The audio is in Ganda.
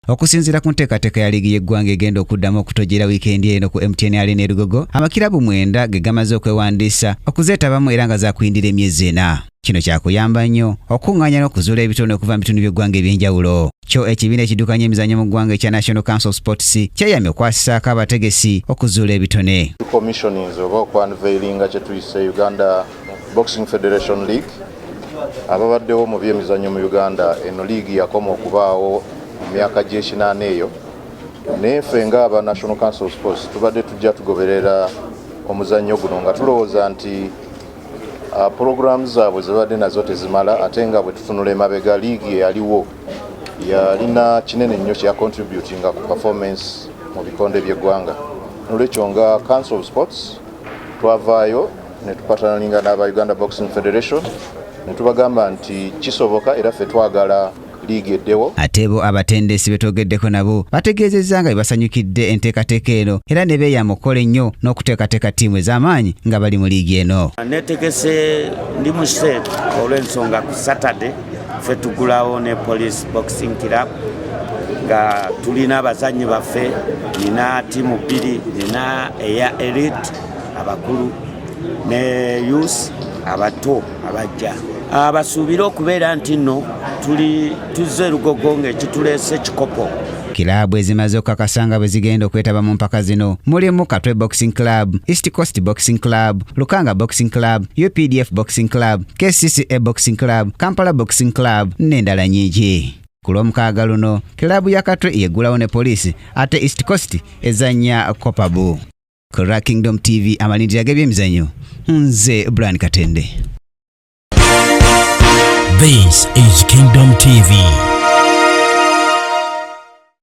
Okusinzira ku nteekateeka ya liigi y'eggwanga egenda okuddamu okutogyera wiikendi eno ku MTN Arena e Lugogo, amakirabu 9 ge gamaze okwewandiisa okuzeetabamu era nga zaakuyindira emyezi 4. Kino kyakuyamba nnyo okuŋŋaanya n'okuzuula ebitone okuva mu bitundu by'eggwanga eby'enjawulo. Kyo ekibiina ekiddukanya emizannyo mu ggwanga ekya National Council Sports kyeyamye okwasisaako abategesi okuzuula ebitone. Commissionings oba okwanveilinga kye tuyise Uganda Boxing Federation League. Ababaddewo mu by'emizannyo mu Uganda eno liigi yakoma okubaawo mu myaka gy'ekinaana eyo. Neffe ng'aba National Council Sports tubadde tujja tugoberera omuzannyo guno nga tulowooza nti programs zaabwe zibadde nazo tezimala ate nga bwe tutunula emabega liigi eyaliwo yalina kinene nnyo kya contributinga ku performance mu bikonde by'eggwanga. Nolwekyo nga Council of Sports twavaayo ne tupatanalinga n'aba Uganda Boxing Federation ne tubagamba nti kisoboka era ffe twagala liigi eddewo. Ate bo abatendesi betwogeddeko nabo bategeezezza nga bebasanyukidde enteekateeka eno era ne beeyama okukola ennyo n'okuteekateeka ttiimu ez'amaanyi nga bali mu liigi eno. Neetegese ndi mu state olw'ensonga ku Saturday ffe tugulawo ne Police Boxing Club nga tulina abazannyi baffe, nina ttiimu 2, nina eya elite abakulu ne youth abato abajja. Abasuubira okubeera nti nno tuzze Lugogo ng'ekituleese kikopo. Kilaabu ezimaze okukakasa nga bwe zigenda okwetaba mu mpaka zino mulimu Katwe Boxing Club, East Coast Boxing Club, Lukanga Boxing Club, UPDF Boxing Club, KCCA Boxing Club, Kampala Boxing Club n'endala nnyingi. Ku lw'omukaaga luno kilaabu ya Katwe yeggulawo ne poliisi ate East Coast ezannya Kopabu. Ku Kingdom TV amalindira g'ebyemizannyo, nze Brian Katende. This is Kingdom TV.